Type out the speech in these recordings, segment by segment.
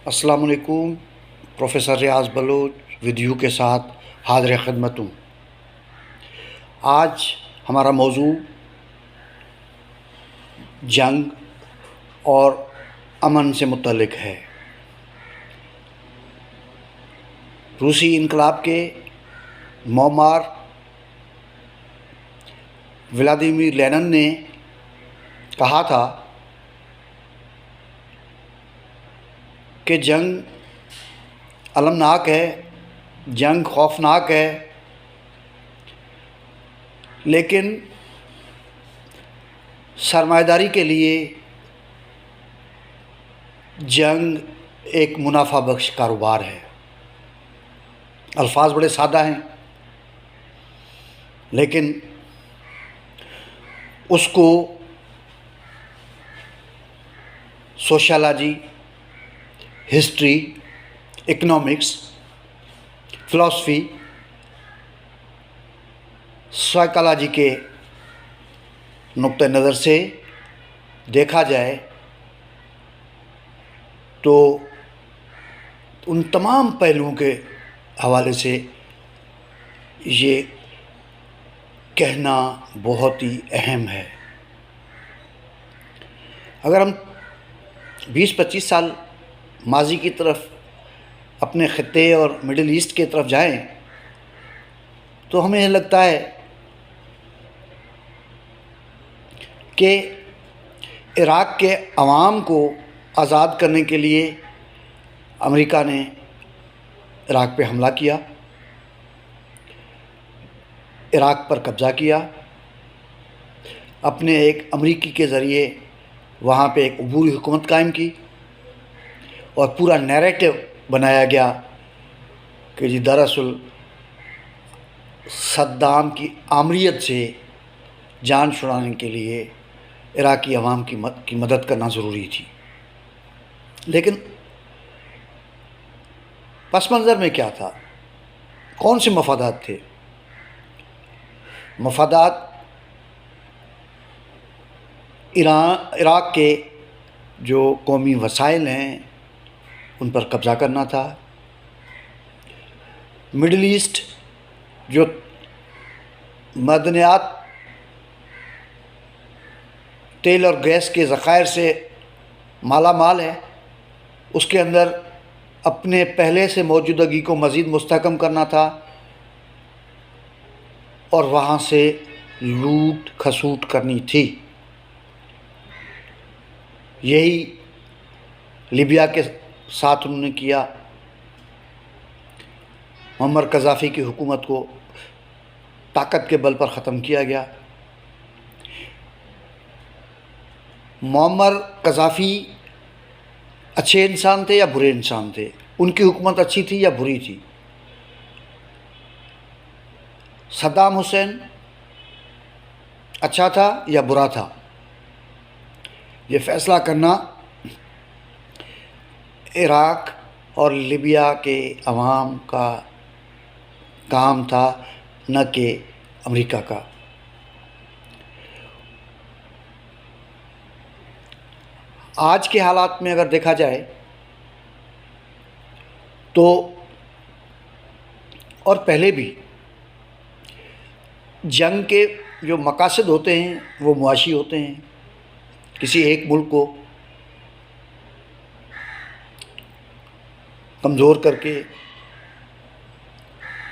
السلام علیکم۔ پروفیسر ریاض بلوچ ودیو کے ساتھ حاضر خدمت ہوں۔ آج ہمارا موضوع جنگ اور امن سے متعلق ہے۔ روسی انقلاب کے معمار ولادیمیر لینن نے کہا تھا کہ جنگ المناک ہے، جنگ خوفناک ہے، لیکن سرمایہ داری کے لیے جنگ ایک منافع بخش کاروبار ہے۔ الفاظ بڑے سادہ ہیں، لیکن اس کو سوشیالوجی، ہسٹری، اکنامکس، فلسفی، سائیکالوجی کے نقطہ نظر سے دیکھا جائے تو ان تمام پہلوؤں کے حوالے سے یہ کہنا بہت ہی اہم ہے۔ اگر ہم 20-25 سال ماضی کی طرف اپنے خطے اور مڈل ایسٹ کی طرف جائیں تو ہمیں یہ لگتا ہے کہ عراق کے عوام کو آزاد کرنے کے لیے امریکہ نے عراق پہ حملہ کیا، عراق پر قبضہ کیا، اپنے ایک امریکی کے ذریعے وہاں پہ ایک عبوری حکومت قائم کی، اور پورا نیریٹو بنایا گیا کہ جی دراصل صدام کی آمریت سے جان چھڑانے کے لیے عراقی عوام کی مدد کرنا ضروری تھی۔ لیکن پس منظر میں کیا تھا؟ کون سے مفادات تھے؟ مفادات عراق کے جو قومی وسائل ہیں ان پر قبضہ کرنا تھا، مڈل ایسٹ جو معدنیات، تیل اور گیس کے ذخائر سے مالا مال ہے، اس کے اندر اپنے پہلے سے موجودگی کو مزید مستحکم کرنا تھا، اور وہاں سے لوٹ کھسوٹ کرنی تھی۔ یہی لیبیا کے ساتھ انہوں نے کیا۔ معمر قذافی کی حکومت کو طاقت کے بل پر ختم کیا گیا۔ معمر قذافی اچھے انسان تھے یا برے انسان تھے؟ ان کی حکومت اچھی تھی یا بری تھی؟ صدام حسین اچھا تھا یا برا تھا؟ یہ فیصلہ کرنا عراق اور لیبیا کے عوام کا کام تھا، نہ کہ امریکہ کا۔ آج کے حالات میں اگر دیکھا جائے تو، اور پہلے بھی، جنگ کے جو مقاصد ہوتے ہیں وہ معاشی ہوتے ہیں۔ کسی ایک ملک کو کمزور کر کے،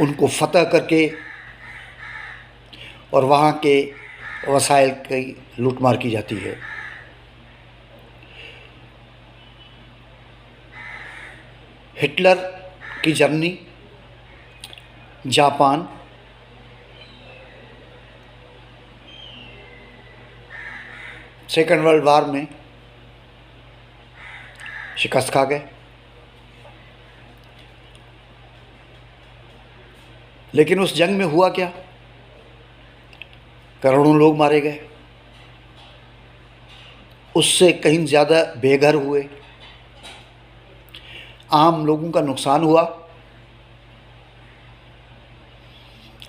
ان کو فتح کر کے، اور وہاں کے وسائل کی لوٹ مار کی جاتی ہے۔ ہٹلر کی Germany, Japan, second world war میں شکست کھا گئے، لیکن اس جنگ میں ہوا کیا؟ کروڑوں لوگ مارے گئے، اس سے کہیں زیادہ بے گھر ہوئے، عام لوگوں کا نقصان ہوا،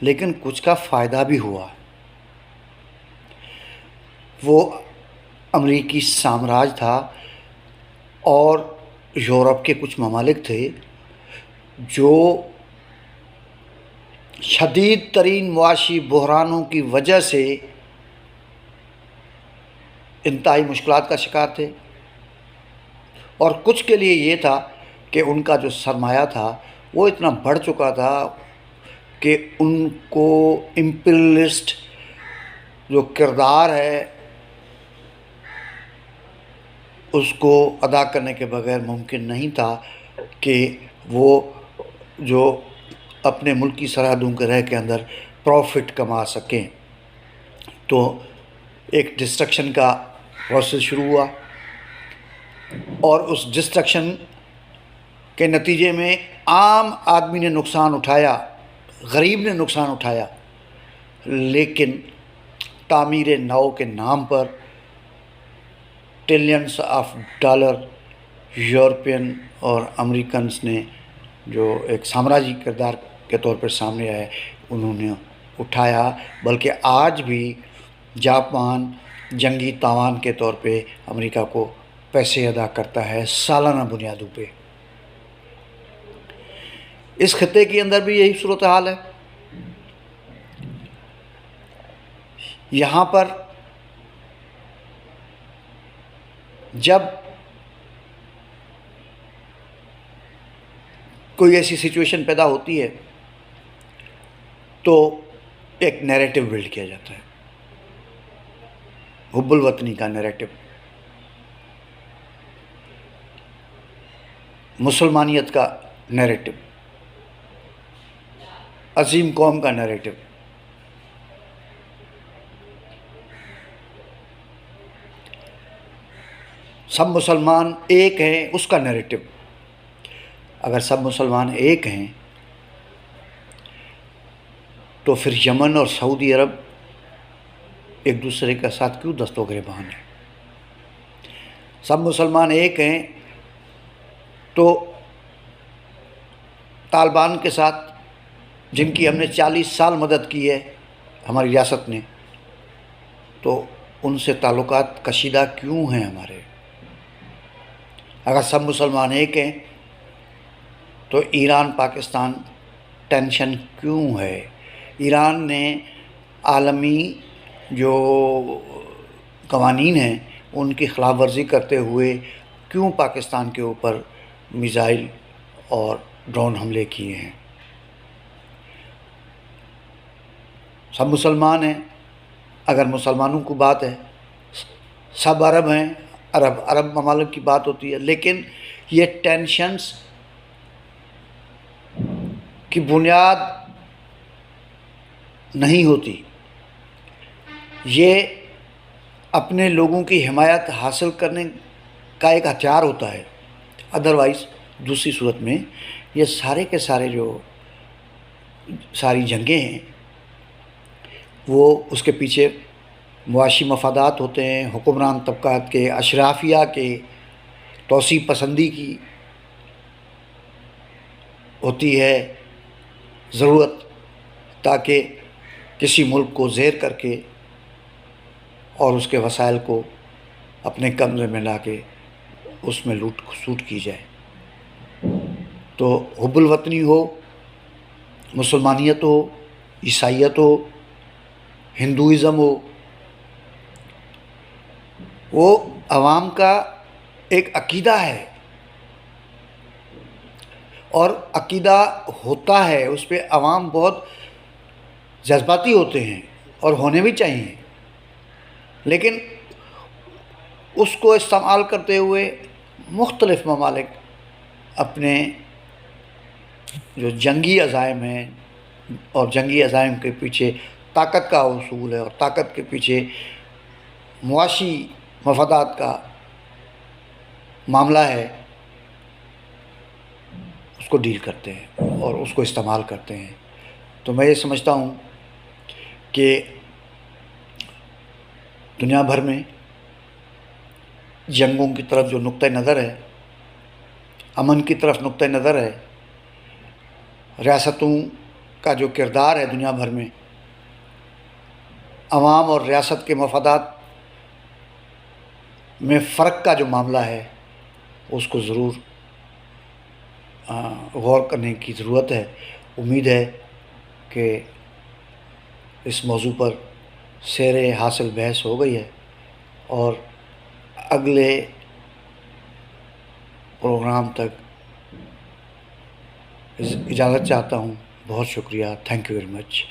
لیکن کچھ کا فائدہ بھی ہوا۔ وہ امریکی سامراج تھا، اور یورپ کے کچھ ممالک تھے جو شدید ترین معاشی بحرانوں کی وجہ سے انتہائی مشکلات کا شکار تھے، اور کچھ کے لیے یہ تھا کہ ان کا جو سرمایہ تھا وہ اتنا بڑھ چکا تھا کہ ان کو امپیریلسٹ جو کردار ہے اس کو ادا کرنے کے بغیر ممکن نہیں تھا کہ وہ جو اپنے ملک کی سرحدوں کے رہ کے اندر پروفٹ کما سکیں۔ تو ایک ڈسٹرکشن کا پروسیس شروع ہوا، اور اس ڈسٹرکشن کے نتیجے میں عام آدمی نے نقصان اٹھایا، غریب نے نقصان اٹھایا، لیکن تعمیر نو کے نام پر ٹریلینس آف ڈالر یورپین اور امریکنس نے جو ایک سامراجی کردار کے طور پر سامنے آئے انہوں نے اٹھایا، بلکہ آج بھی جاپان جنگی تاوان کے طور پہ امریکہ کو پیسے ادا کرتا ہے سالانہ بنیادوں پہ۔ اس خطے کے اندر بھی یہی صورتحال ہے۔ یہاں پر جب کوئی ایسی سچویشن پیدا ہوتی ہے تو ایک نیریٹو بلڈ کیا جاتا ہے، حب الوطنی کا نیریٹو، مسلمانیت کا نیریٹو، عظیم قوم کا نیریٹو۔ سب مسلمان ایک ہیں اس کا نیریٹو۔ اگر سب مسلمان ایک ہیں تو پھر یمن اور سعودی عرب ایک دوسرے کے ساتھ کیوں دست و گریبان ہیں؟ سب مسلمان ایک ہیں تو طالبان کے ساتھ، جن کی ہم نے 40 سال مدد کی ہے ہماری ریاست نے، تو ان سے تعلقات کشیدہ کیوں ہیں ہمارے؟ اگر سب مسلمان ایک ہیں تو ایران پاکستان ٹینشن کیوں ہے؟ ایران نے عالمی جو قوانین ہیں ان کی خلاف ورزی کرتے ہوئے کیوں پاکستان کے اوپر میزائل اور ڈرون حملے کیے ہیں؟ سب مسلمان ہیں، اگر مسلمانوں کی بات ہے، سب عرب ہیں، عرب ممالک کی بات ہوتی ہے، لیکن یہ ٹینشنز کی بنیاد نہیں ہوتی، یہ اپنے لوگوں کی حمایت حاصل کرنے کا ایک ہتھیار ہوتا ہے۔ ادروائز دوسری صورت میں یہ سارے کے سارے جو ساری جنگیں ہیں وہ اس کے پیچھے معاشی مفادات ہوتے ہیں، حکمران طبقات کے، اشرافیہ کے، توسیع پسندی کی ہوتی ہے ضرورت، تاکہ کسی ملک کو زیر کر کے اور اس کے وسائل کو اپنے قبضے میں لا کے اس میں لوٹ کھسوٹ کی جائے۔ تو حب الوطنی ہو، مسلمانیت ہو، عیسائیت ہو، ہندوازم ہو، وہ عوام کا ایک عقیدہ ہے، اور عقیدہ ہوتا ہے اس پہ عوام بہت جذباتی ہوتے ہیں اور ہونے بھی چاہیے، لیکن اس کو استعمال کرتے ہوئے مختلف ممالک اپنے جو جنگی عزائم ہیں، اور جنگی عزائم کے پیچھے طاقت کا اصول ہے اور طاقت کے پیچھے معاشی مفادات کا معاملہ ہے، اس کو ڈیل کرتے ہیں اور اس کو استعمال کرتے ہیں۔ تو میں یہ سمجھتا ہوں کہ دنیا بھر میں جنگوں کی طرف جو نقطہ نظر ہے، امن کی طرف نقطہ نظر ہے، ریاستوں کا جو کردار ہے دنیا بھر میں، عوام اور ریاست کے مفادات میں فرق کا جو معاملہ ہے، اس کو ضرور غور کرنے کی ضرورت ہے۔ امید ہے کہ اس موضوع پر سیر حاصل بحث ہو گئی ہے، اور اگلے پروگرام تک اجازت چاہتا ہوں۔ بہت شکریہ، تھینک یو ویری مچ۔